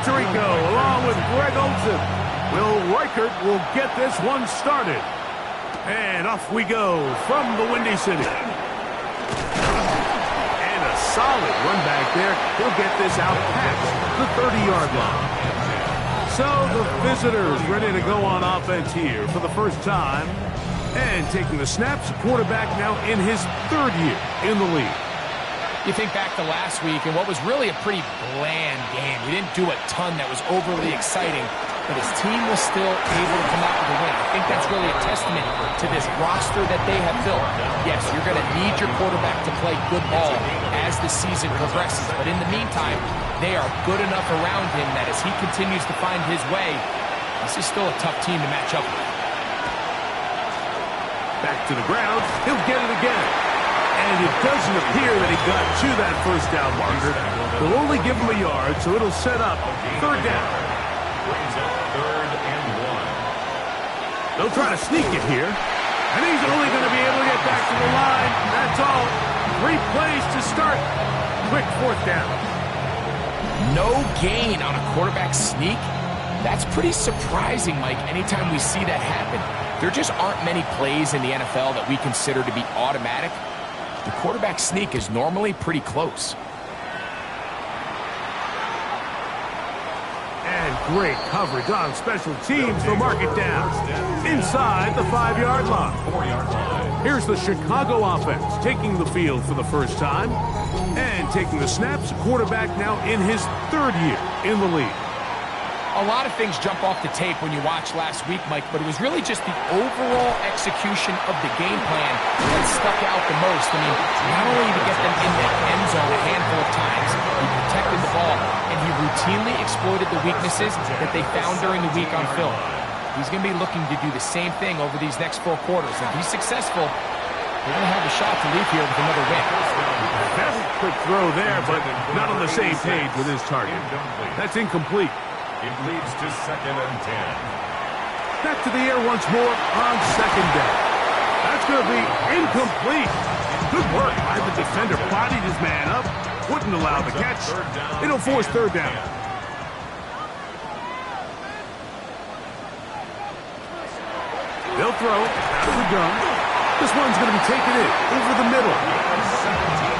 Tirico along with Greg Olsen. Will Reichert will get this one started. And off we go from the Windy City. And a solid run back there. He'll get this out past the 30-yard line. So the visitors ready to go on offense here for the first time. And taking the snaps, quarterback now in his third year in the league. You think back to last week and what was really a pretty bland game. He didn't do a ton that was overly exciting, but his team was still able to come out with a win. I think that's really a testament to this roster that they have built. Yes, you're going to need your quarterback to play good ball as the season progresses, but in the meantime, they are good enough around him that as he continues to find his way, this is still a tough team to match up with. Back to the ground. He'll get it again. And it doesn't appear that he got to that first down marker. They'll only give him a yard, so it'll set up third down. Brings up 3rd and 1. They'll try to sneak it here. And he's only going to be able to get back to the line. That's all. 3 plays to start. Quick 4th down. No gain on a quarterback sneak? That's pretty surprising, Mike, anytime we see that happen. There just aren't many plays in the NFL that we consider to be automatic. The quarterback sneak is normally pretty close. And great coverage on special teams. They'll mark it down inside the 5-yard line. 4-yard line. Here's the Chicago offense taking the field for the first time. And taking the snaps, quarterback now in his 3rd year in the league. A lot of things jump off the tape when you watch last week, Mike, but it was really just the overall execution of the game plan that stuck out the most. I mean, not only to get them in the end zone a handful of times, he protected the ball, and he routinely exploited the weaknesses that they found during the week on film. He's going to be looking to do the same thing over these next 4 quarters. If he's successful, they're going to have a shot to leave here with another win. That's a quick throw there, but not on the same page with his target. That's incomplete. It leads to 2nd and 10. Back to the air once more on 2nd down. That's going to be incomplete. Good work by the defender. Bodied his man up. Wouldn't allow the catch. It'll force 3rd down. They'll throw out of the gun. This one's going to be taken in over the middle.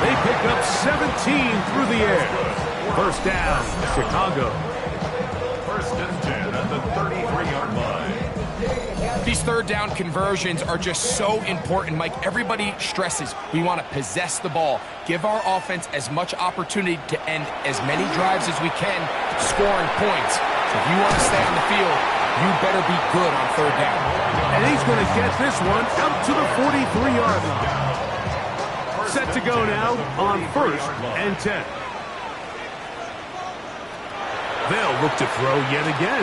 They pick up 17 through the air. First down, Chicago. 1st and 10 at the 33-yard line. These 3rd down conversions are just so important, Mike. Everybody stresses we want to possess the ball, give our offense as much opportunity to end as many drives as we can, scoring points. So if you want to stay on the field, you better be good on 3rd down. And he's going to get this one out to the 43-yard line. Set to go now on 1st and 10. They'll look to throw yet again.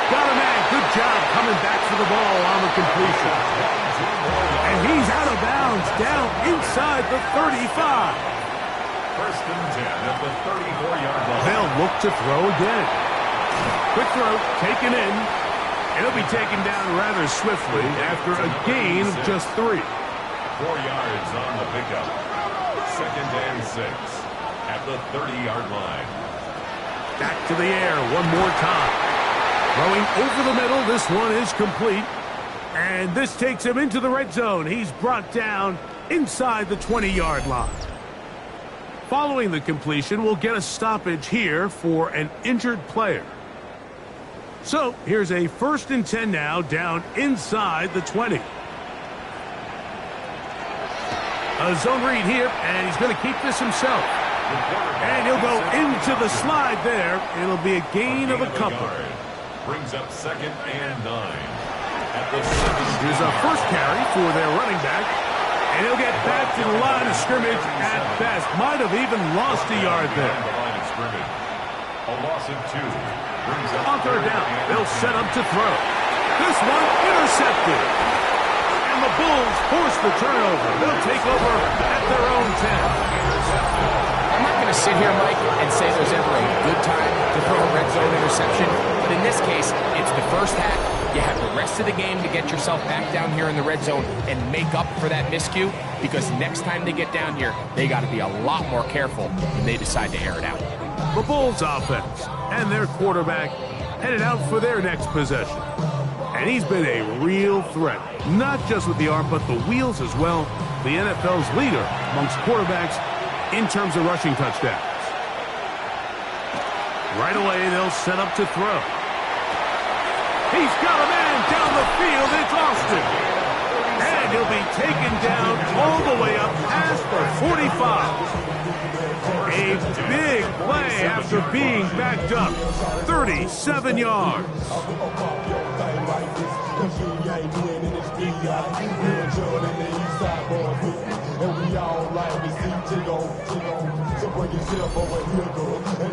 Got a man. Good job coming back for the ball on the completion. And he's out of bounds down inside the 35. 1st and 10 at the 34-yard line. They'll look to throw again. Quick throw, taken in. It'll be taken down rather swiftly after a gain of just 3. 4 yards on the pickup. 2nd and 6 at the 30-yard line. Back to the air one more time. Throwing over the middle. This one is complete. And this takes him into the red zone. He's brought down inside the 20-yard line. Following the completion, we'll get a stoppage here for an injured player. So here's a 1st and 10 now down inside the 20. A zone read here, and he's going to keep this himself. And he'll go into the slide there. It'll be a gain of a couple. Brings up 2nd and 9. At the Here's a first carry for their running back. And he'll get back to the line of scrimmage at best. Might have even lost a yard there. A loss of 2. Brings up On 3rd down, they'll set up to throw. This one intercepted. And the Bulls force the turnover. They'll take over at their own 10. I'm not going to sit here, Mike, and say there's ever a good time to throw a red zone interception. But in this case, it's the first half. You have the rest of the game to get yourself back down here in the red zone and make up for that miscue, because next time they get down here, they got to be a lot more careful when they decide to air it out. The Bulls offense and their quarterback headed out for their next possession. And he's been a real threat, not just with the arm, but the wheels as well. The NFL's leader amongst quarterbacks in terms of rushing touchdowns. Right away, they'll set up to throw. He's got a man down the field. It's Austin. And he'll be taken down all the way up past the 45. A big play after being backed up. 37 yards.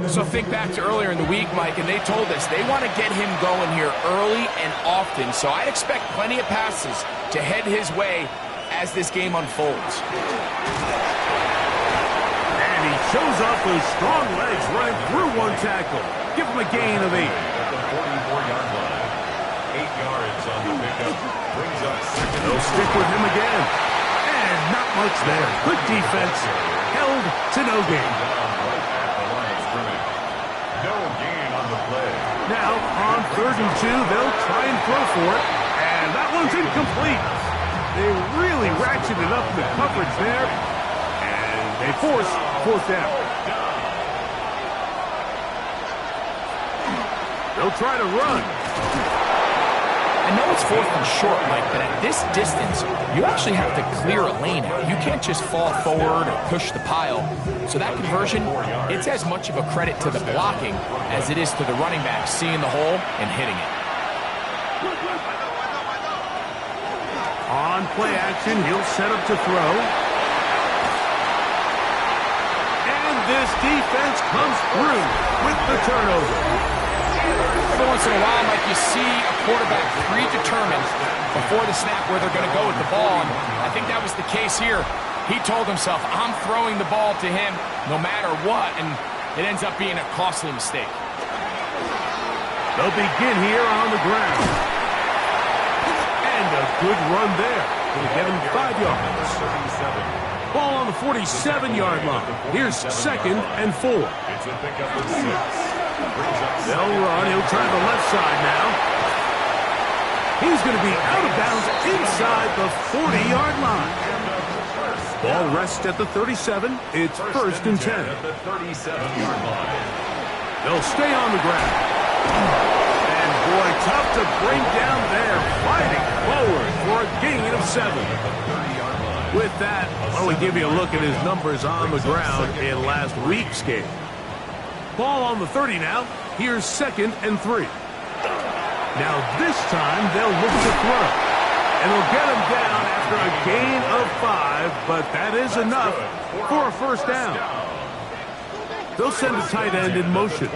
So think back to earlier in the week, Mike, and they told us they want to get him going here early and often. So I expect plenty of passes to head his way as this game unfolds. And he shows off those strong legs running through one tackle. Give him a gain of 8. At the 44-yard line. 8 yards on the pickup. Brings up second. They'll stick with him again. And not much there. Good defense. Held to no gain. Right at the line of scrimmage. No gain on the play. Now, on 3rd and 2, they'll try and throw for it. And that one's incomplete. They really ratcheted up the coverage there. And they force 4th down. They'll try to run. I know it's 4th and short, Mike, but at this distance, you actually have to clear a lane out. You can't just fall forward or push the pile. So that conversion, it's as much of a credit to the blocking as it is to the running back seeing the hole and hitting it. On play action, he'll set up to throw. And this defense comes through with the turnover. Every once in a while, Mike, you see a quarterback predetermined before the snap where they're going to go with the ball. And I think that was the case here. He told himself, I'm throwing the ball to him no matter what. And it ends up being a costly mistake. They'll begin here on the ground. And a good run there. Going to get him 5 yards. Ball on the 47-yard line. Here's 2nd and 4. It's a pickup of 6. They'll run. He'll try the left side now. He's going to be out of bounds inside the 40-yard line. Ball rests at the 37. It's 1st and 10. At the 37-yard line. They'll stay on the ground. And boy, tough to bring down there. Fighting forward for a gain of 7. With that, why don't we give you a look at his numbers on the ground in last week's game. Ball on the 30 now. Here's 2nd and 3. Now this time they'll look to throw. And they'll get him down after a gain of 5, but that is enough for a 1st down. They'll send a tight end in motion.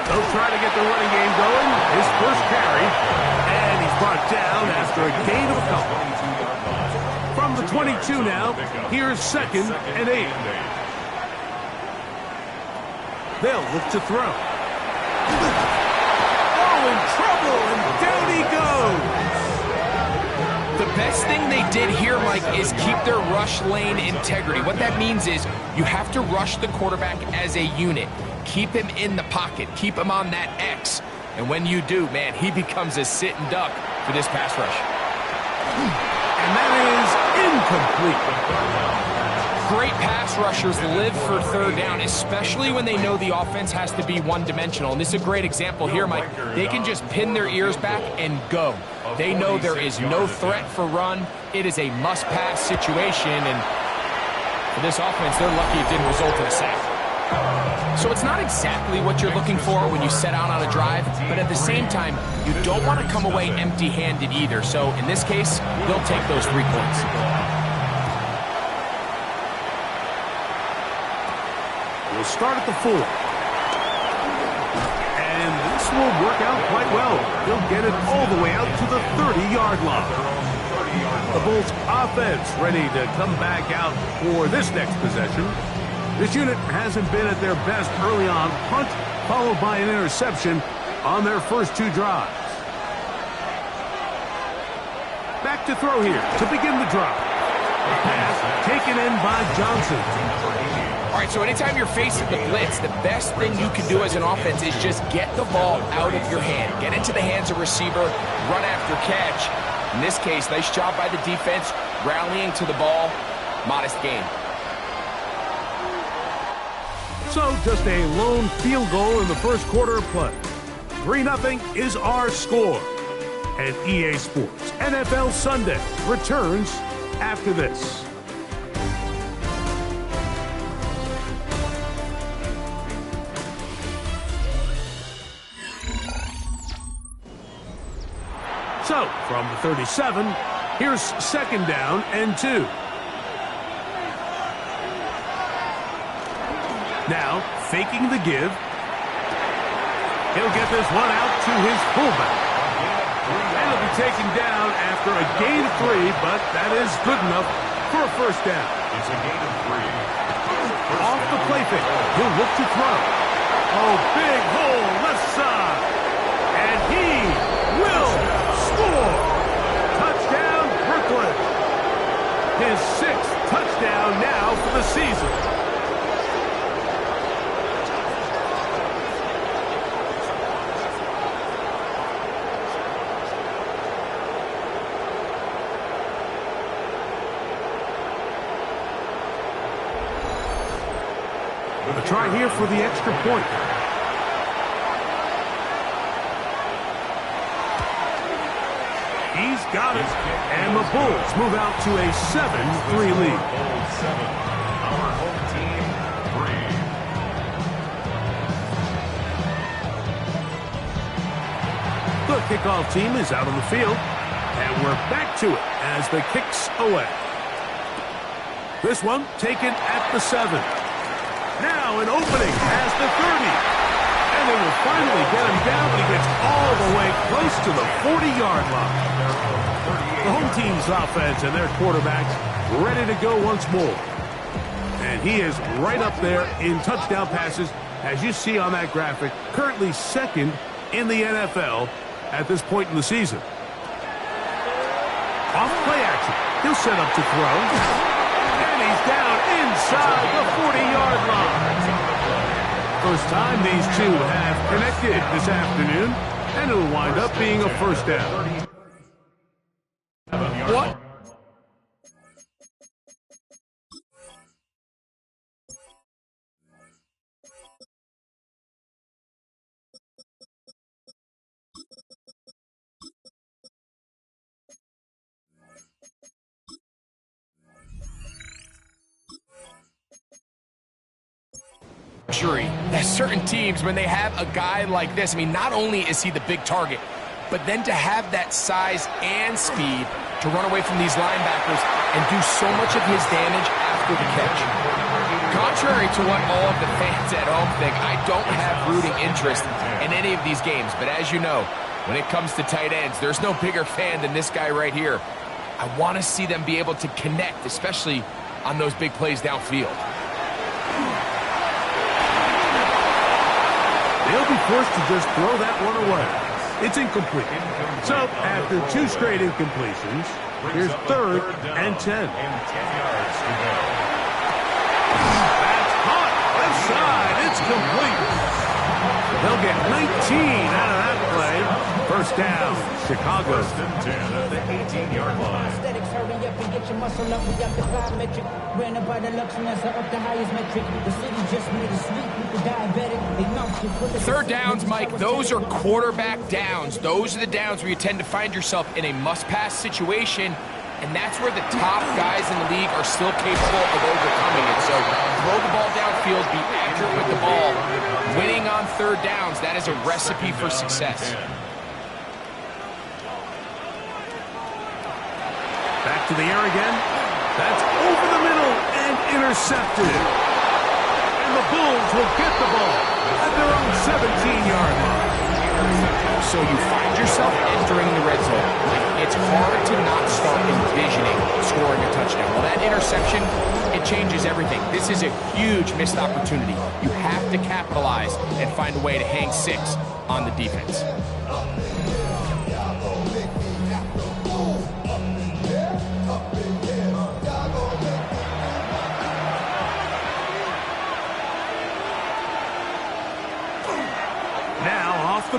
They'll try to get the running game going. His first carry. And he's brought down after a gain of a couple. From the 22 now, here's 2nd and 8. They'll look to throw. Oh, in trouble, and down he goes. The best thing they did here, Mike, is keep their rush lane integrity. What that means is you have to rush the quarterback as a unit. Keep him in the pocket. Keep him on that X. And when you do, man, he becomes a sit and duck for this pass rush. And that is incomplete. Great pass rushers live for 3rd down, especially when they know the offense has to be one-dimensional. And this is a great example here, Mike. They can just pin their ears back and go. They know there is no threat for run. It is a must-pass situation, and for this offense, they're lucky it didn't result in a sack. So it's not exactly what you're looking for when you set out on a drive, but at the same time, you don't want to come away empty-handed either. So in this case, they'll take those 3 points. We'll start at the 4. And this will work out quite well. They'll get it all the way out to the 30-yard line. The Bulls offense ready to come back out for this next possession. This unit hasn't been at their best early on. Punt followed by an interception on their first 2 drives. Back to throw here to begin the drive. Pass taken in by Johnson. All right, so anytime you're facing the blitz, the best thing you can do as an offense is just get the ball out of your hand. Get into the hands of receiver, run after catch. In this case, nice job by the defense, rallying to the ball. Modest gain. So just a lone field goal in the first quarter of play. 3-0 is our score. And EA Sports NFL Sunday returns after this. So, from the 37, here's second down and 2. Now, faking the give. He'll get this one out to his fullback. And he'll be taken down after a gain of 3, but that is good enough for a first down. It's a gain of 3. Off the play fake, he'll look to throw. Oh, big hole left side. And he will score. Touchdown, Brooklyn. His 6th touchdown now for the season. A try here for the extra point. He's got it. And the Bulls move out to a 7-3 lead. Bulls 7. Our home team 3. The kickoff team is out on the field. And we're back to it as the kick's away. This one taken at the 7. Now an opening past the 30. And they will finally get him down, but he gets all the way close to the 40-yard line. The home team's offense and their quarterbacks ready to go once more. And he is right up there in touchdown passes, as you see on that graphic, currently second in the NFL at this point in the season. Off play action. He'll set up to throw. And he's down inside the 40-yard line. First time these two have connected this afternoon, and it'll wind up being a first down. What? There's certain teams, when they have a guy like this, I mean, not only is he the big target, but then to have that size and speed to run away from these linebackers and do so much of his damage after the catch. Contrary to what all of the fans at home think, I don't have rooting interest in any of these games, but as you know, when it comes to tight ends, there's no bigger fan than this guy right here. I want to see them be able to connect, especially on those big plays downfield. They'll be forced to just throw that one away. It's incomplete. So, after 2 straight incompletions, here's 3rd and 10. And 10 yards to go. That's hot. Left side. It's complete. They'll get 19 out of that play. First down, Chicago. First and 10 at the 18-yard line. Hurry up and get your muscle up. We got the plyometric. Ran about the luxuries up the highest metric. The city just made a sleep with the diabetic. They know you put the Third downs, Mike, those are quarterback downs. Those are the downs where you tend to find yourself in a must-pass situation, and that's where the top guys in the league are still capable of overcoming it. So throw the ball downfield, be accurate with the ball. Winning on third downs, that is a recipe for success. Back to the air again. That's over the middle and intercepted. And the Bulls will get the ball at their own 17-yard line. So you find yourself entering the red zone. It's hard to not start envisioning scoring a touchdown. Well, that interception, it changes everything. This is a huge missed opportunity. You have to capitalize and find a way to hang 6 on the defense.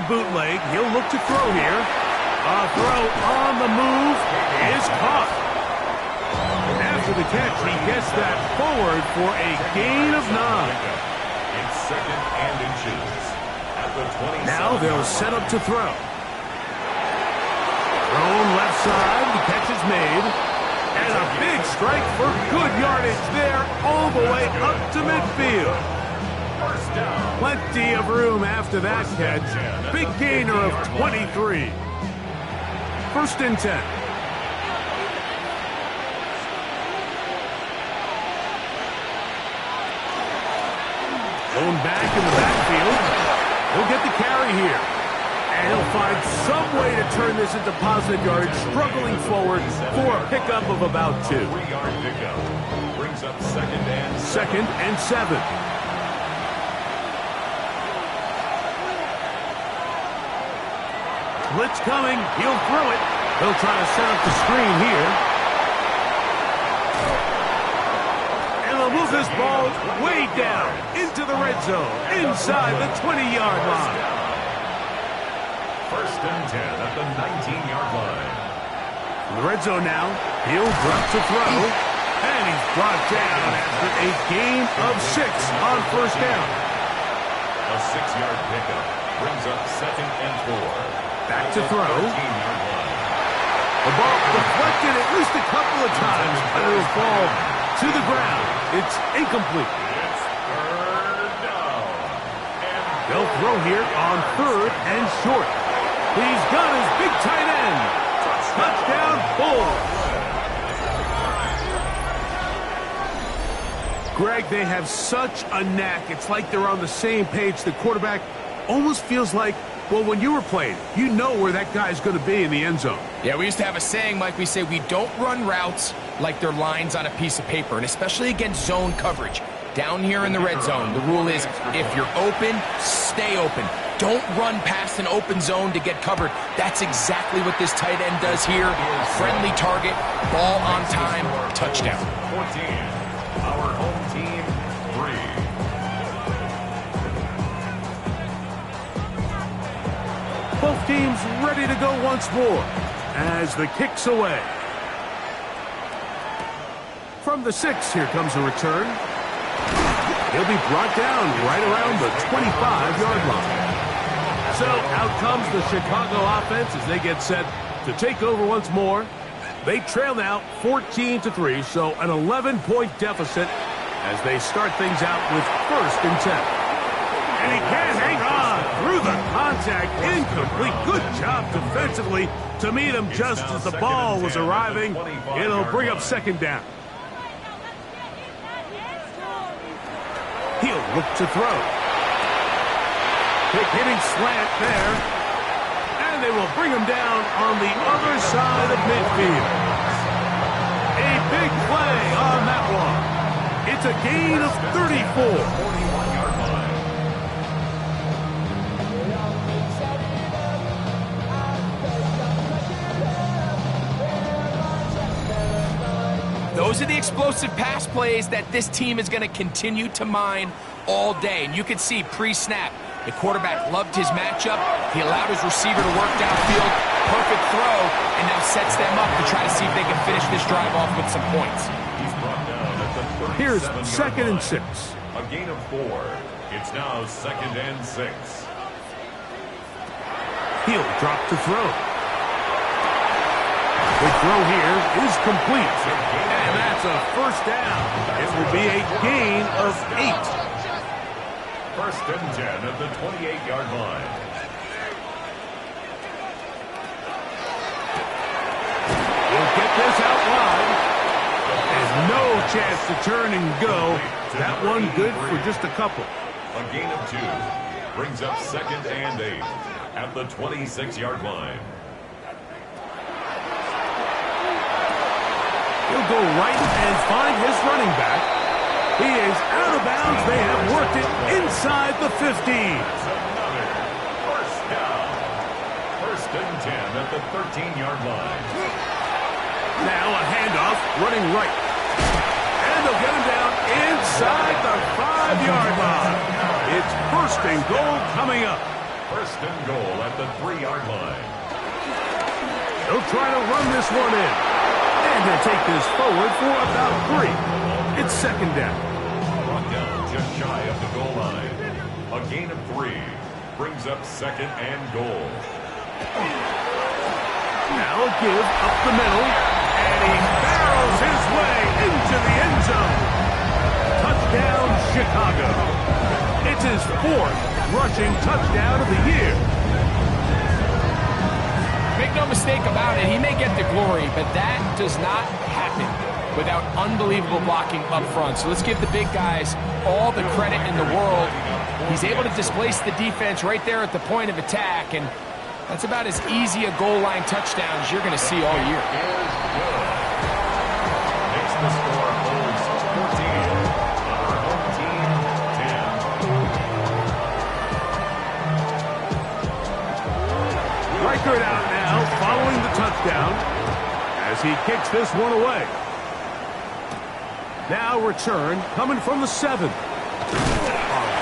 bootleg. He'll look to throw here. A throw on the move is caught. And after the catch, he gets that forward for a gain of 9. It's second and inches. At the 27. Now they'll set up to throw. Thrown left side. The catch is made. And a big strike for good yardage there all the way up to midfield. First down. Plenty of room after that catch. Big gainer of 23. First and 10. Going back in the backfield. He'll get the carry here. And he'll find some way to turn this into positive yardage, struggling forward for a pickup of about 2. 3-yard pickup. Brings up second and 7. Blitz coming. He'll throw it. He'll try to set up the screen here. And they'll move this ball way down into the red zone, inside the 20-yard line. First and 10 at the 19-yard line. In the red zone now. He'll drop to throw. And he's brought down after a gain of 6 on first down. A 6-yard pickup brings up second and 4. Back to throw. 13-yard line. The ball deflected at least a couple of times, but it'll fall to the ground. It's incomplete. It's third down. And They'll throw here on third and short. He's got his big tight end. Touchdown, Bulls. Greg, they have such a knack. It's like they're on the same page. The quarterback almost feels like, well, when you were playing, you know where that guy's going to be in the end zone. Yeah, we used to have a saying, Mike. We say we don't run routes like they're lines on a piece of paper, and especially against zone coverage. Down here in the red zone, the rule is if you're open, stay open. Don't run past an open zone to get covered. That's exactly what this tight end does here. Friendly target, ball on time, touchdown. 14. Our home team, 3. Both teams ready to go once more as the kick's away. From the 6, here comes a return. He'll be brought down right around the 25-yard line. So out comes the Chicago offense as they get set to take over once more. They trail now 14-3, so an 11-point deficit as they start things out with first and 10. And he can't hang on through the contact. Incomplete. Good job defensively to meet him just as the ball was arriving. It'll bring up second down. He'll look to throw. Quick hitting slant there. And they will bring him down on the other side of midfield. A big play on that one. It's a gain of 34. 41-yard line. Those are the explosive pass plays that this team is going to continue to mine all day. And you can see pre-snap, the quarterback loved his matchup. He allowed his receiver to work downfield. Perfect throw, and now sets them up to try to see if they can finish this drive off with some points. He's brought down at the 37-yard Here's line. second and 6. A gain of 4. It's now second and 6. He'll drop to throw. The throw here is complete. And that's a first down. It will be a gain of 8. First and 10 at the 28-yard line. We'll get this out wide. There's no chance to turn and go. That one good for just a couple. A gain of 2 brings up second and 8 at the 26-yard line. He'll go right and find his running back. He is out of bounds. They have worked it inside the 15. That's another first down. First and 10 at the 13-yard line. Now a handoff, running right. And they'll get him down inside the 5-yard line. It's first and goal coming up. First and goal at the 3-yard line. They'll try to run this one in. And they'll take this forward for about 3. It's second down. Brought down just shy of the goal line. A gain of 3 brings up second and goal. Now a give up the middle. And he barrels his way into the end zone. Touchdown, Chicago. It's his 4th rushing touchdown of the year. Make no mistake about it, he may get the glory, but that does not happen without unbelievable blocking up front. So let's give the big guys all the credit in the world. He's able to displace the defense right there at the point of attack, and that's about as easy a goal line touchdown as you're going to see all year. Makes the score holds 14. Our home team 10. Reichert out now, following the touchdown, as he kicks this one away. Now return, coming from the 7. A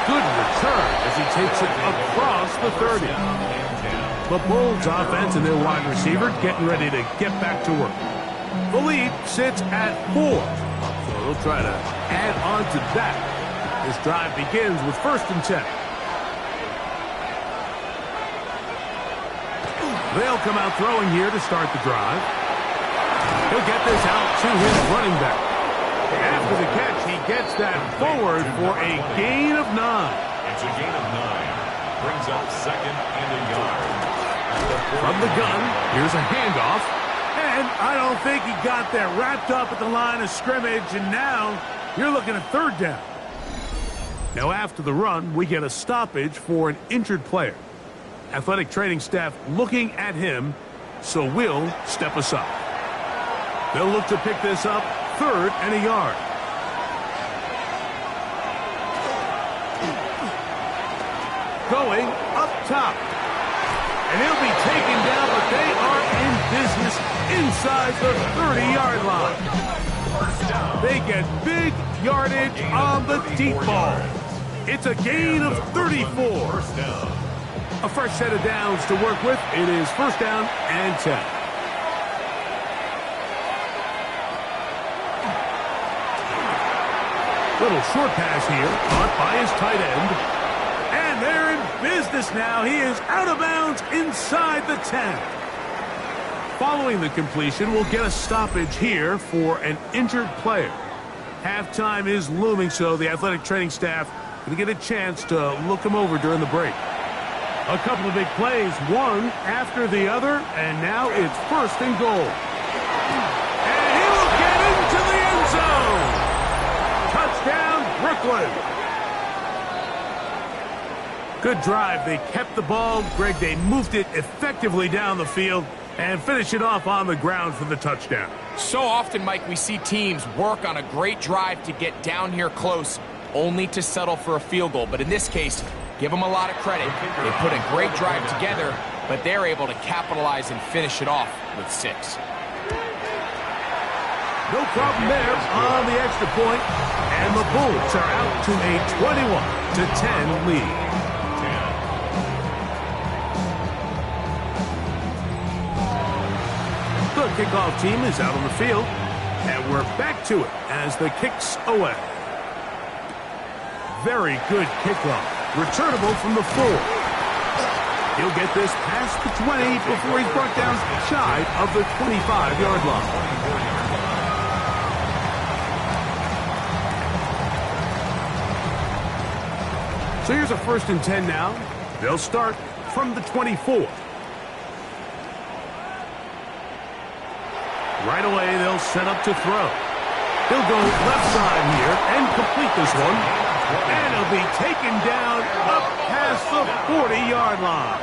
good return as he takes it across the 30. The Bulls offense and their wide receiver getting ready to get back to work. The lead sits at 4, so they'll try to add on to that. This drive begins with 1st and 10. They'll come out throwing here to start the drive. He'll get this out to his running back. After the catch, he gets that forward for a gain of 9. It's a gain of 9. Brings up second and a yard. From the gun, here's a handoff. And I don't think he got that wrapped up at the line of scrimmage, and now you're looking at 3rd down. Now after the run, we get a stoppage for an injured player. Athletic training staff looking at him, so we'll step aside. They'll look to pick this up, 3rd and a yard. Going up top. And he'll be taken down, but they are in business inside the 30-yard line. They get big yardage on the deep ball. It's a gain of 34. First down. A fresh set of downs to work with. It is 1st down and 10. Little short pass here, caught by his tight end. And they're in business now. He is out of bounds inside the 10. Following the completion, we'll get a stoppage here for an injured player. Halftime is looming, so the athletic training staff going to get a chance to look him over during the break. A couple of big plays, one after the other, and now it's 1st and goal. And he will get into the end zone. Touchdown, Brooklyn. Good drive. They kept the ball. Greg, they moved it effectively down the field and finish it off on the ground for the touchdown. So often, Mike, we see teams work on a great drive to get down here close, only to settle for a field goal. But in this case, give them a lot of credit. They put a great drive together, but they're able to capitalize and finish it off with 6. No problem there on the extra point, and the Bulls are out to a 21-10 lead. The kickoff team is out on the field, and we're back to it as the kick's away. Very good kickoff. Returnable from the 4. He'll get this past the 20 before he's brought down shy of the 25-yard line. So here's a 1st and 10 now. They'll start from the 24. Right away, they'll set up to throw. He'll go left side here and complete this one. And he'll be taken down up past the 40-yard line.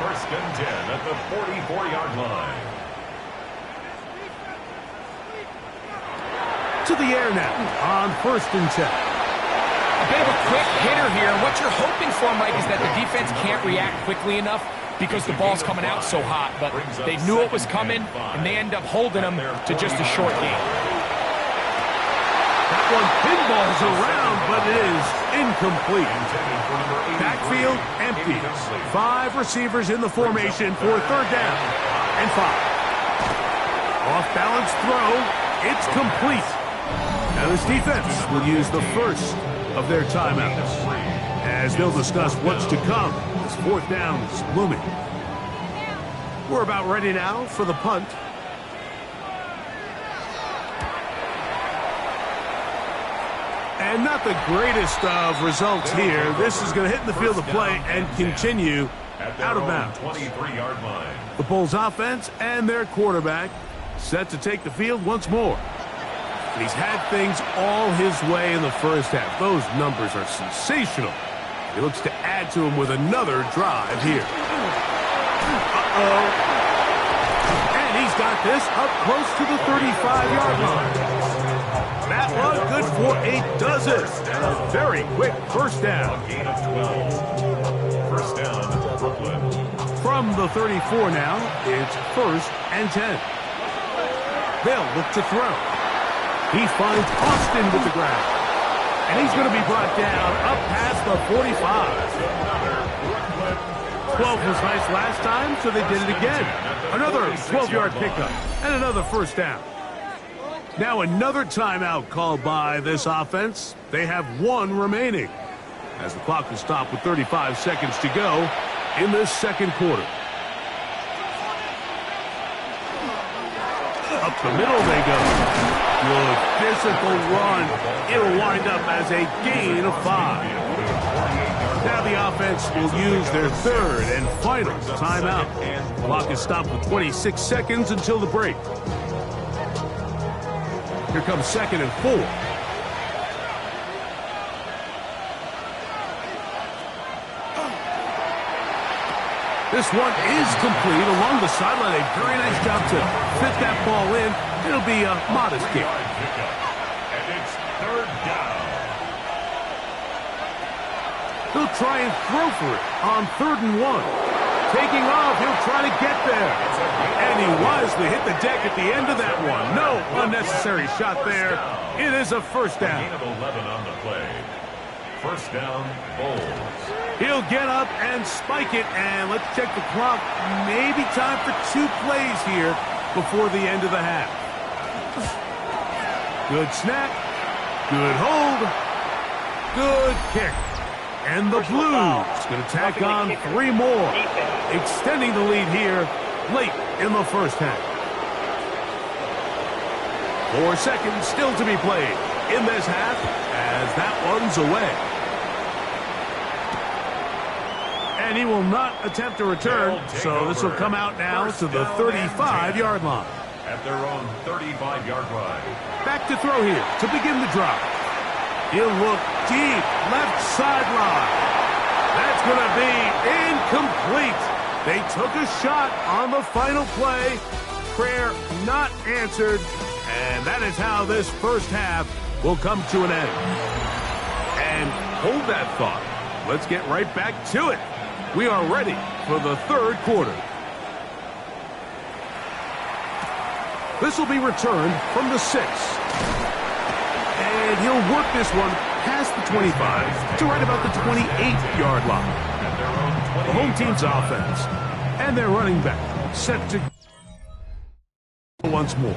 1st and 10 at the 44-yard line. To the air now on 1st and 10. A bit of a quick hitter here. And what you're hoping for, Mike, is that the defense can't react quickly enough because the ball's coming out so hot. But they knew it was coming, and they end up holding them to just a short game. That one pinballs around, but it is incomplete. Backfield empty. 5 receivers in the formation for 3rd down and 5. Off-balance throw. It's complete. Now this defense will use the first of their timeouts as they'll discuss what's to come as 4th down is looming. We're about ready now for the punt. And not the greatest of results here. This is going to hit in the field of play and continue out of bounds. 23-yard line. The Bulls offense and their quarterback set to take the field once more. He's had things all his way in the first half. Those numbers are sensational. He looks to add to them with another drive here. And he's got this up close to the 35-yard line. That one good for a dozen. A very quick first down. Gain of 12. First down, Brooklyn. From the 34 now, it's 1st and 10. They'll look to throw. He finds Austin with the ground. And he's going to be brought down up past the 45. 12 was nice last time, so they did it again. Another 12-yard pickup and another first down. Now another timeout called by this offense. They have 1 remaining as the clock is stopped with 35 seconds to go in this 2nd quarter. Up the middle they go. Good physical run. It'll wind up as a gain of 5. Now the offense will use their 3rd and final timeout. Clock is stopped with 26 seconds until the break. Here comes 2nd and 4. This one is complete along the sideline. A very nice job to fit that ball in. It'll be a modest kick. And it's 3rd down. He'll try and throw for it on 3rd and 1. Taking off, he'll try to get there. And he wisely hit the deck at the end of that one. No unnecessary shot there. It is a first down. Gain of 11 on the play. First down, Bulls. He'll get up and spike it, and let's check the clock. Maybe time for 2 plays here before the end of the half. Good snap, good hold, good kick. And the Blues going to tack on 3 more, extending the lead here late in the first half. 4 seconds still to be played in this half as that one's away. And he will not attempt a return, so this will come out now to the 35-yard line. At their own 35-yard line. Back to throw here to begin the drive. He'll look deep, left sideline. That's going to be incomplete. They took a shot on the final play. Prayer not answered. And that is how this first half will come to an end. And hold that thought. Let's get right back to it. We are ready for the 3rd quarter. This will be returned from the 6. And he'll work this one past the 25 to right about the 28-yard line. The home team's offense and their running back set to once more.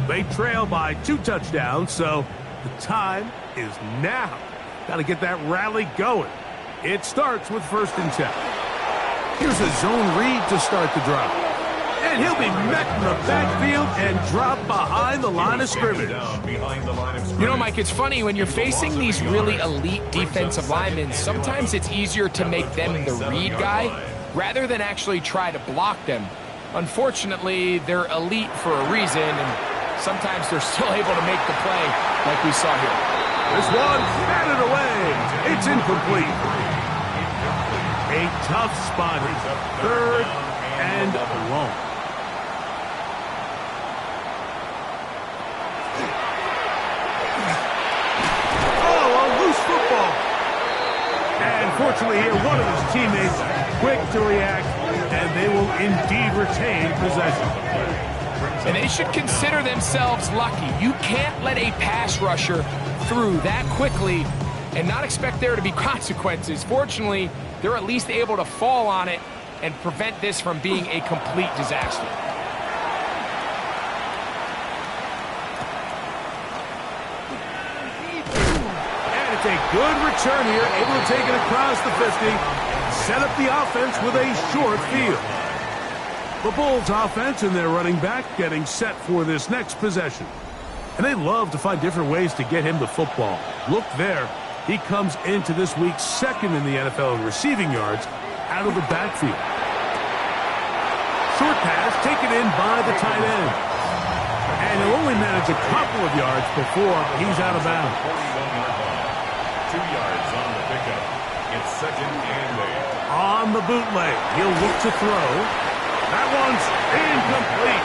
They trail by 2 touchdowns, so the time is now. Got to get that rally going. It starts with 1st and 10. Here's a zone read to start the drive. And he'll be met in the backfield and drop behind the line of scrimmage. You know, Mike, it's funny, when you're facing these really elite defensive linemen, sometimes it's easier to make them the read guy rather than actually try to block them. Unfortunately, they're elite for a reason, and sometimes they're still able to make the play like we saw here. This one batted away. It's incomplete. A tough spot here. Third and long. Oh, a loose football. And fortunately here, one of his teammates quick to react, and they will indeed retain possession. And they should consider themselves lucky. You can't let a pass rusher through that quickly and not expect there to be consequences. Fortunately, they're at least able to fall on it and prevent this from being a complete disaster. And it's a good return here, able to take it across the 50, set up the offense with a short field. The Bulls offense and their running back getting set for this next possession. And they love to find different ways to get him the football. Look there. He comes into this week second in the NFL in receiving yards out of the backfield. Short pass taken in by the tight end. And he'll only manage a couple of yards before he's out of bounds. 2 yards on the pickup. It's second and 8. On the bootleg, he'll look to throw. That one's incomplete.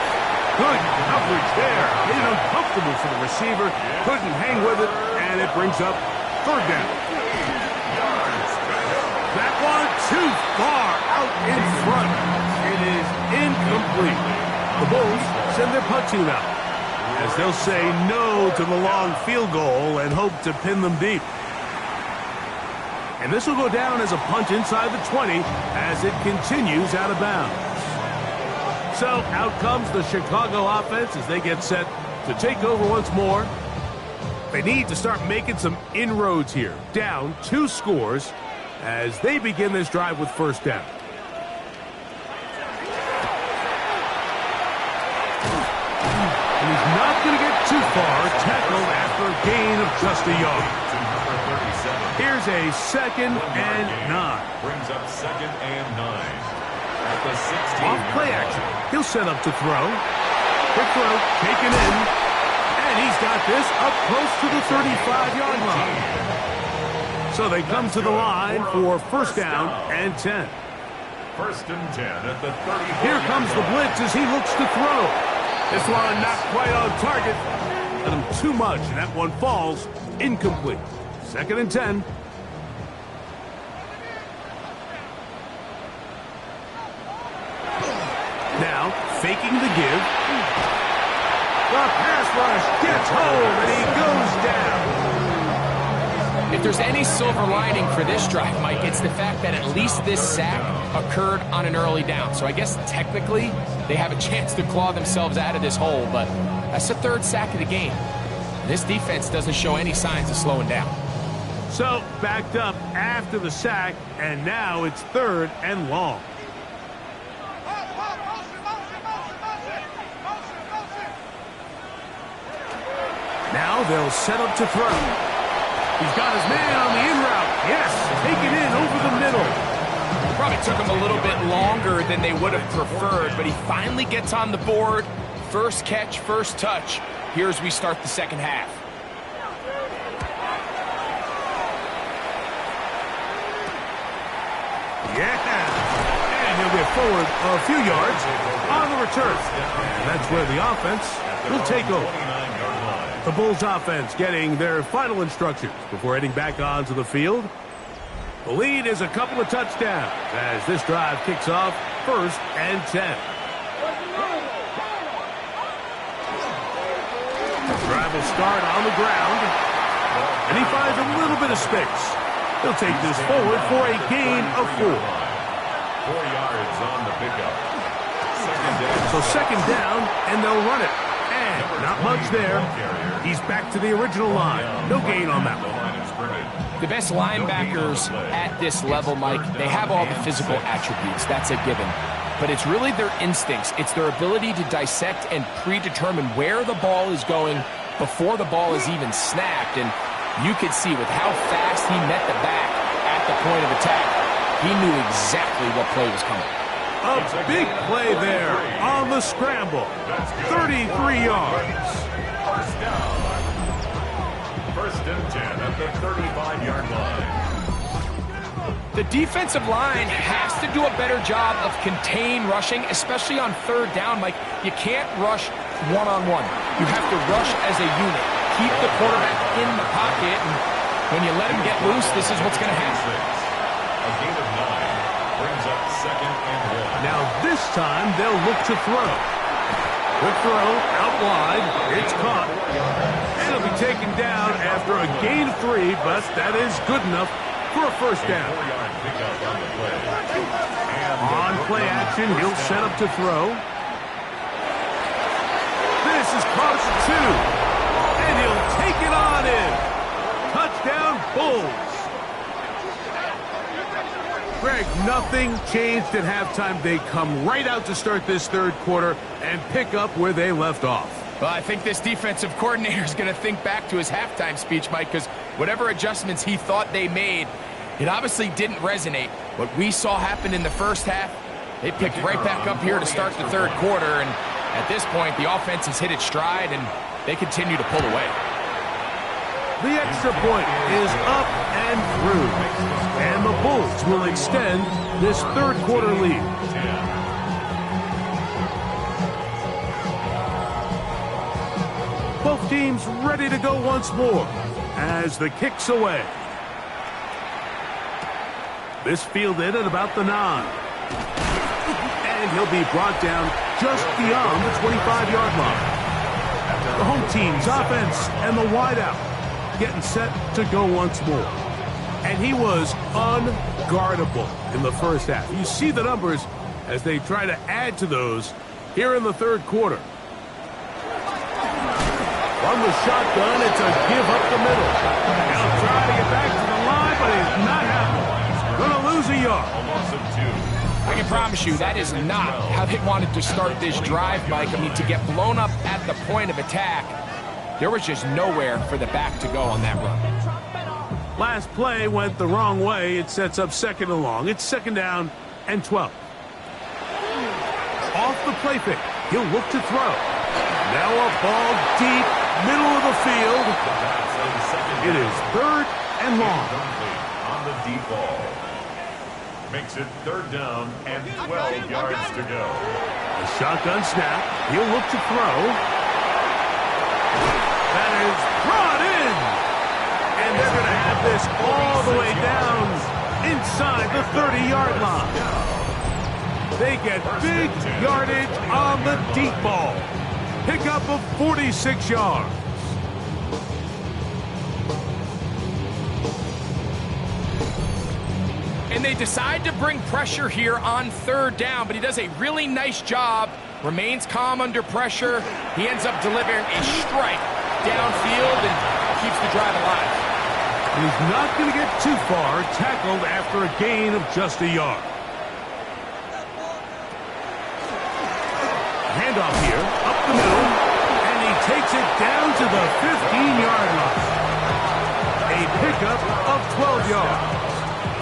Good coverage there. Made it uncomfortable for the receiver. Couldn't hang with it, and it brings up third down. That one too far out in front. It is incomplete. The Bulls send their punt team out, as they'll say no to the long field goal and hope to pin them deep. And this will go down as a punt inside the 20 as it continues out of bounds. So out comes the Chicago offense as they get set to take over once more. They need to start making some inroads here. Down 2 scores as they begin this drive with first down. And he's not going to get too far. Tackled after a gain of just a yard. Here's a second and 9. Brings up second and 9. At the 16. Off play action. He'll set up to throw. Quick throw, taken in. And he's got this up close to the 35-yard line. So they come to the line for first down and 10. First and 10 at the 34. Here comes the blitz as he looks to throw. This one not quite on target. Let him too much, and that one falls incomplete. Second and 10. Now, faking the give. The pass rush gets home, and he goes down. If there's any silver lining for this drive, Mike, it's the fact that at least this sack occurred on an early down. So I guess technically they have a chance to claw themselves out of this hole, but that's the 3rd sack of the game. This defense doesn't show any signs of slowing down. So, backed up after the sack, and now it's 3rd and long. Now they'll set up to throw. He's got his man on the in route. Yes, taken in over the middle. Probably took him a little bit longer than they would have preferred, but he finally gets on the board. First catch, first touch. Here as we start the second half. Yeah, and he'll get forward a few yards on the return. And that's where the offense will take over. The Bulls offense getting their final instructions before heading back onto the field. The lead is a couple of touchdowns as this drive kicks off first and 10. The drive will start on the ground, and he finds a little bit of space. He'll take this forward for a gain of 4. 4 yards on the pickup. So second down, and they'll run it. And not much there. He's back to the original line. No gain on that one. The best linebackers at this level, Mike, they have all the physical attributes. That's a given. But it's really their instincts. It's their ability to dissect and predetermine where the ball is going before the ball is even snapped. And you could see with how fast he met the back at the point of attack, he knew exactly what play was coming. A big play there on the scramble. 33 yards. First down. First and 10 at the 35-yard line. The defensive line has to do a better job of contain rushing, especially on third down. Like, you can't rush one-on-one. You have to rush as a unit. Keep the quarterback in the pocket, and when you let him get loose, this is what's going to happen. A gain of 9 brings up second and 1. Now this time they'll look to throw. Quick throw out wide. It's caught. And it'll be taken down after a gain of 3, but that is good enough for a first down. On play action, he'll set up to throw. This is caught at 2. And he'll take it on in. Touchdown, Bulls. Greg, nothing changed at halftime. They come right out to start this third quarter and pick up where they left off. Well, I think this defensive coordinator is going to think back to his halftime speech, Mike, because whatever adjustments he thought they made, it obviously didn't resonate. What we saw happen in the first half, they picked right back up here to start the third quarter, and at this point, the offense has hit its stride, and they continue to pull away. The extra point is up and through, and the Bulls will extend this third quarter lead. Both teams ready to go once more as the kick's away. This fielded at about the 9. And he'll be brought down just beyond the 25-yard line. The home team's offense and the wideout getting set to go once more. And he was unguardable in the first half. You see the numbers as they try to add to those here in the third quarter. From the shotgun, it's a give up the middle. He'll try to get back to the line, but it's not happening. Going to lose a yard. I can promise you that is not how they wanted to start this drive, Mike. I mean, to get blown up at the point of attack, there was just nowhere for the back to go on that run. Last play went the wrong way. It sets up second and long. It's second down and 12. Off the play fake. He'll look to throw. Now a ball deep, middle of the field. It is third and long. On the deep ball. Makes it third down and 12 yards to go. A shotgun snap. He'll look to throw. That is brought in. And they're going to have this all the way down inside the 30-yard line. They get big yardage on the deep ball. Pickup of 46 yards. And they decide to bring pressure here on third down, but he does a really nice job, remains calm under pressure. He ends up delivering a strike downfield and keeps the drive alive. He's not going to get too far, tackled after a gain of just a yard. Handoff here, up the middle, and he takes it down to the 15-yard line. A pickup of 12 yards.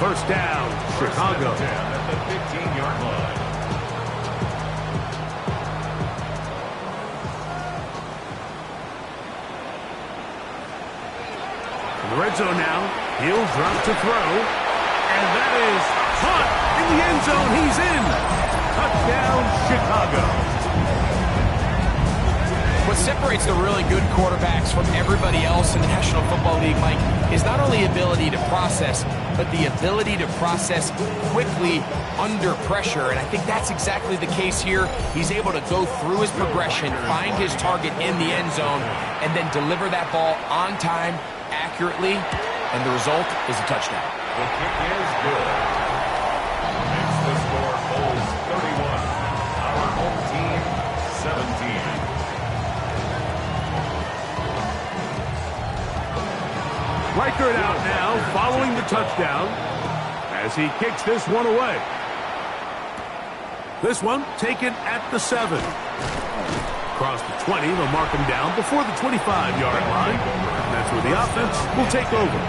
First down, Chicago. At the 15-yard line. In the red zone now, he'll drop to throw, and that is caught in the end zone. He's in. Touchdown, Chicago. What separates the really good quarterbacks from everybody else in the National Football League, Mike, is not only ability to process, but the ability to process quickly under pressure. And I think that's exactly the case here. He's able to go through his progression, find his target in the end zone, and then deliver that ball on time, accurately, and the result is a touchdown. The kick is good. Makes the score Bulls 31. Our home team 17. Reichert out now, following the touchdown, as he kicks this one away. This one taken at the 7. Across the 20, they'll mark him down before the 25-yard line. That's where the offense will take over.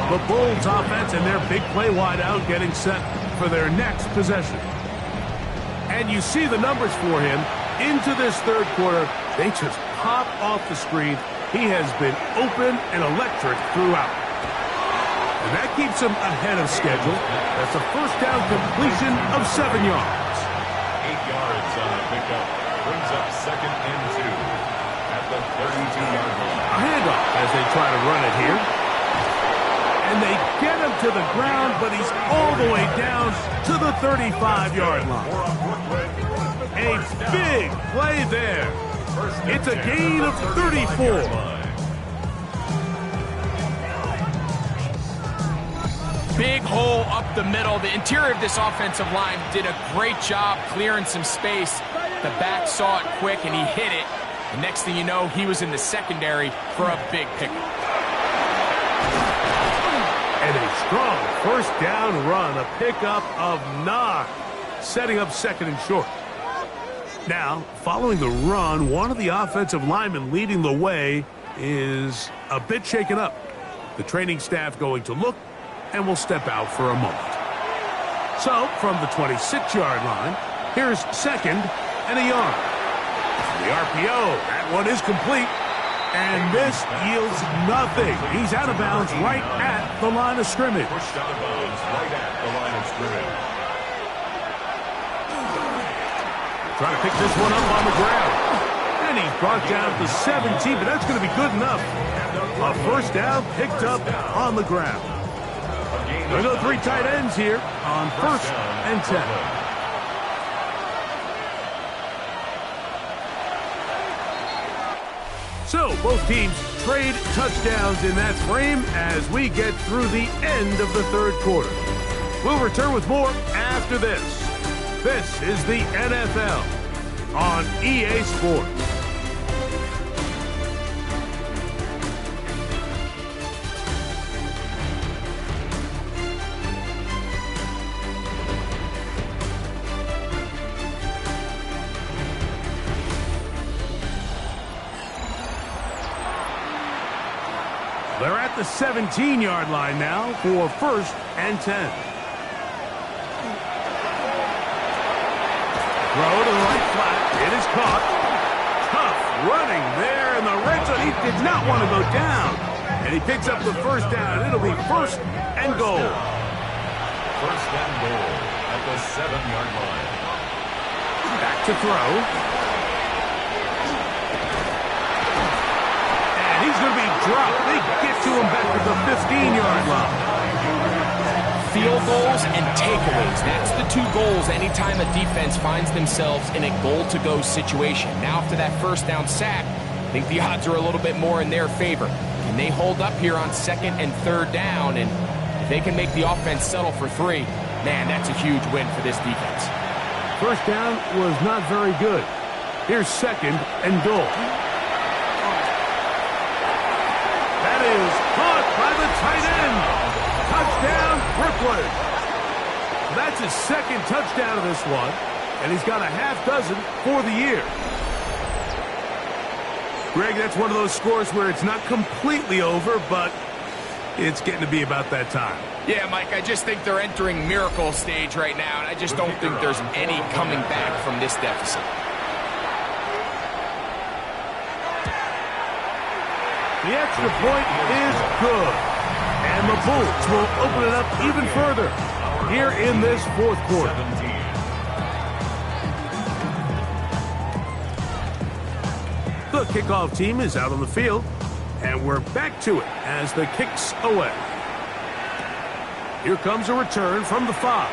The Bulls offense and their big play wideout getting set for their next possession. And you see the numbers for him into this third quarter. They just pop off the screen. He has been open and electric throughout. And that keeps him ahead of schedule. That's a first down completion of 7 yards. 8 yards on the pickup. Brings up 2nd and 2 at the 32-yard line. A handoff as they try to run it here. And they get him to the ground, but he's all the way down to the 35-yard line. A big play there. It's a gain of 34. Big hole up the middle. The interior of this offensive line did a great job clearing some space. The back saw it quick, and he hit it. The next thing you know, he was in the secondary for a big pickup. And a strong first down run, a pickup of 9, setting up 2nd and short. Now, following the run, one of the offensive linemen leading the way is a bit shaken up. The training staff going to look and will step out for a moment. So, from the 26-yard line, here's 2nd and a yard. The RPO, that one is complete. And this yields nothing. He's out of bounds right at the line of scrimmage. Pushed out of bounds right at the line of scrimmage. Trying to pick this one up on the ground. And he's brought down to 17, but that's going to be good enough. A first down picked up on the ground. There's no 3 tight ends here on 1st and 10. So, both teams trade touchdowns in that frame as we get through the end of the third quarter. We'll return with more after this. This is the NFL on EA Sports. They're at the 17-yard line now for 1st and 10. Throw to the right flat. It is caught. Tough running there in the red zone. He did not want to go down. And he picks up the first down. It'll be 1st and goal. 1st and goal at the 7-yard line. Back to throw. He's going to be dropped. They get to him back to the 15-yard line. Field goals and takeaways. That's the 2 goals anytime a defense finds themselves in a goal-to-go situation. Now, after that first down sack, I think the odds are a little bit more in their favor. Can they hold up here on 2nd and 3rd down? And if they can make the offense settle for 3, man, that's a huge win for this defense. First down was not very good. Here's 2nd and goal. Is caught by the tight end. Touchdown, Brooklyn. That's his 2nd touchdown of this one, and he's got a half dozen for the year. Greg, that's one of those scores where it's not completely over, but it's getting to be about that time. Yeah, Mike, I just think they're entering miracle stage right now, and I just don't think there's any coming back from this deficit. The extra point is good. And the Bulls will open it up even further here in this 4th quarter. 17. The kickoff team is out on the field, and we're back to it as the kick's away. Here comes a return from the 5.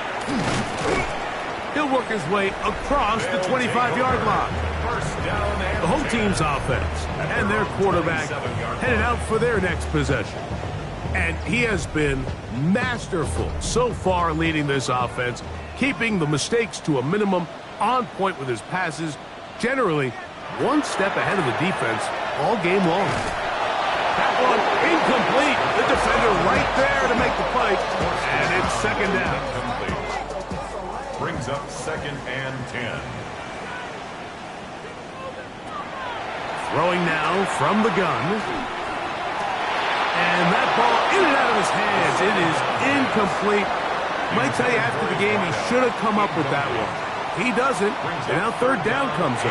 He'll work his way across the 25-yard line. The home team's offense and their quarterback headed out for their next possession. And he has been masterful so far leading this offense, keeping the mistakes to a minimum, on point with his passes, generally one step ahead of the defense all game long. That one incomplete. The defender right there to make the play, and it's 2nd down. Brings up 2nd and 10. Throwing now from the gun. And that ball in and out of his hands. It is incomplete. Might tell you after the game he should have come up with that one. He doesn't. And now third down comes up.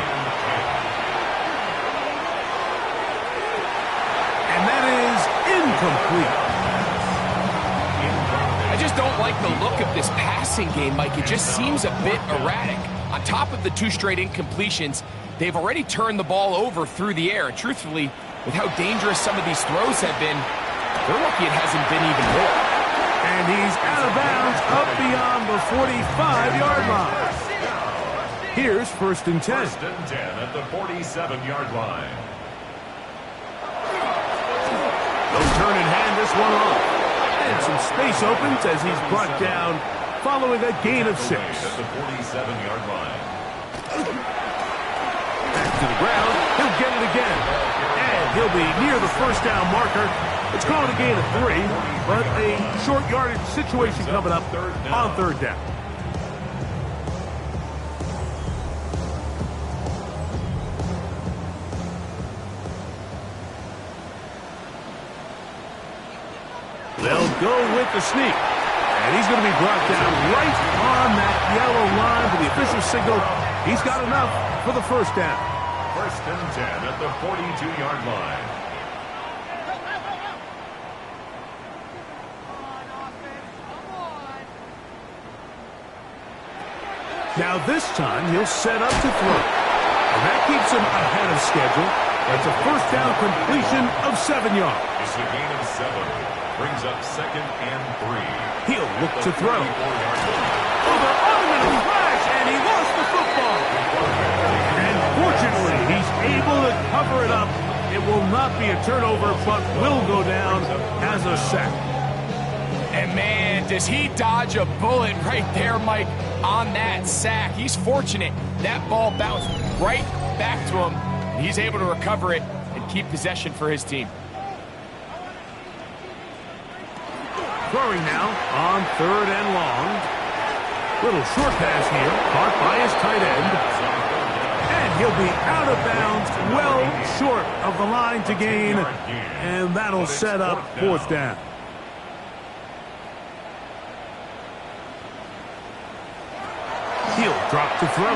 And that is incomplete. I just don't like the look of this passing game, Mike. It just seems a bit erratic. On top of the 2 straight incompletions, they've already turned the ball over through the air. Truthfully, with how dangerous some of these throws have been, they're lucky it hasn't been even more. And he's out of bounds up beyond the 45-yard line. Here's 1st and 10. 1st and 10 at the 47-yard line. They'll turn and hand this one off. And some space opens as he's brought down following a gain of 6. At the 47-yard line. Back to the ground. He'll get it again. And he'll be near the first down marker. It's called a gain of 3, but a short yardage situation coming up on 3rd down. They'll go with the sneak. And he's going to be brought down right on that yellow line for the official signal. He's got enough for the first down. 1st and 10 at the 42-yard line. Now this time he'll set up to throw. And that keeps him ahead of schedule. That's a first down completion of 7 yards. It's a gain of 7. Brings up 2nd and 3. He'll look to throw. Over Automatic flash, and he lost the football. And fortunately, he's able to cover it up. It will not be a turnover, but will go down as a sack. And man, does he dodge a bullet right there, Mike, on that sack. He's fortunate. That ball bounced right back to him. He's able to recover it and keep possession for his team. Throwing now on 3rd and long. Little short pass here, caught by his tight end. And he'll be out of bounds, well short of the line to gain. And that'll set up 4th down. He'll drop to throw.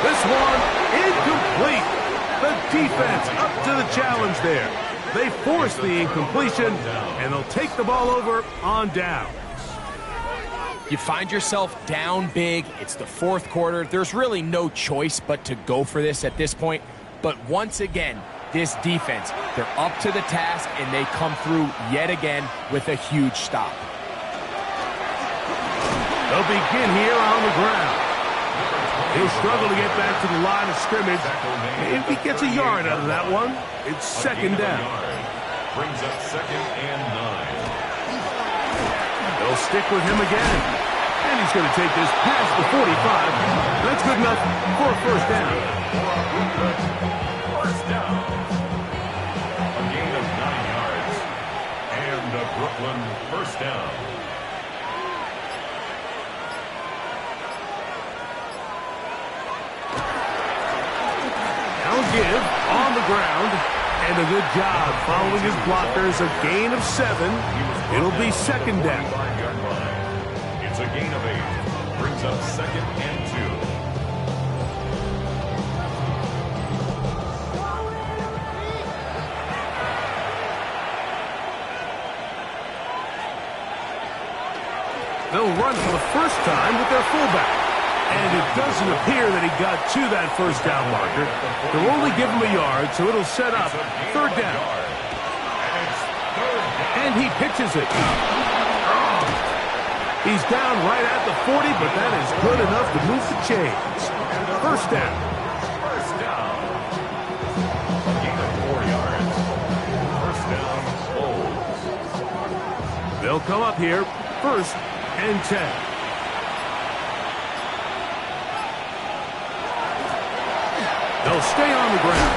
This one incomplete. The defense up to the challenge there. They force the incompletion, and they'll take the ball over on down. You find yourself down big. It's the 4th quarter. There's really no choice but to go for this at this point. But once again, this defense, they're up to the task, and they come through yet again with a huge stop. They'll begin here on the ground. He'll struggle to get back to the line of scrimmage. If he gets a yard out of that one, it's 2nd down. Brings up 2nd and 9. They'll stick with him again. And he's going to take this past the 45. That's good enough for a first down. First down. A gain of 9 yards. And a Brooklyn first down. Give on the ground, and a good job following his blockers. A gain of 7. It'll be 2nd down. It's a gain of 8. Brings up 2nd and 2. They'll run for the first time with their fullback. And it doesn't appear that he got to that first down marker. They'll only give him a yard, so it'll set up 3rd down. And he pitches it. He's down right at the 40, but that is good enough to move the chains. First down. First down. A gain of 4 yards. First down, Bulls. They'll come up here, 1st and 10. They'll stay on the ground.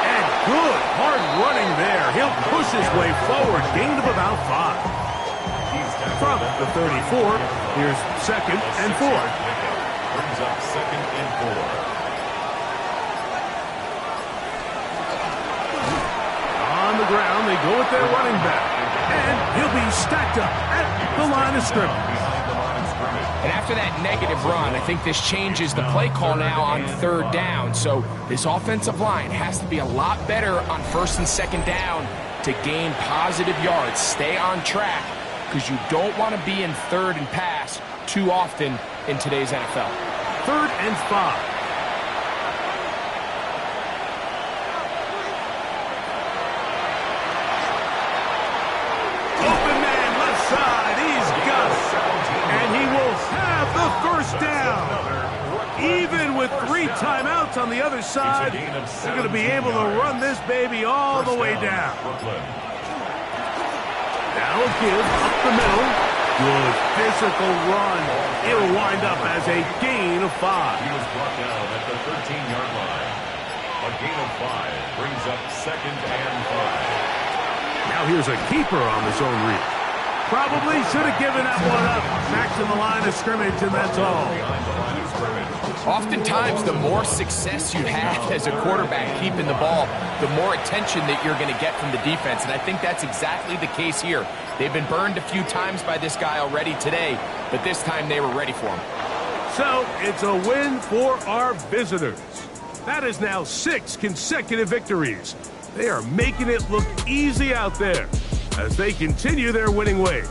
And good hard running there. He'll push his way forward. Gain of about 5. From the 34, here's 2nd and 4. Brings up 2nd and 4. On the ground, they go with their running back. And he'll be stacked up at the line of scrimmage. Behind the line of scrimmage. And after that negative run, I think this changes the play call now on third down. So this offensive line has to be a lot better on first and second down to gain positive yards. Stay on track, because you don't want to be in third and pass too often in today's NFL. 3rd and 5. Open man, left side, he's got it. And he will have the first down. Even with 3 timeouts on the other side, they're going to be able to run this baby all the way down. Now a give up the middle. Good physical run. It'll wind up as a gain of 5. He was brought down at the 13-yard line. A gain of 5 brings up 2nd and 5. Now here's a keeper on the zone read. Probably should have given that one up. Back to the line of scrimmage, and that's all. Behind the line of scrimmage. Oftentimes, the more success you have as a quarterback keeping the ball, the more attention that you're going to get from the defense. And I think that's exactly the case here. They've been burned a few times by this guy already today, but this time they were ready for him. So it's a win for our visitors. That is now 6 consecutive victories. They are making it look easy out there as they continue their winning ways.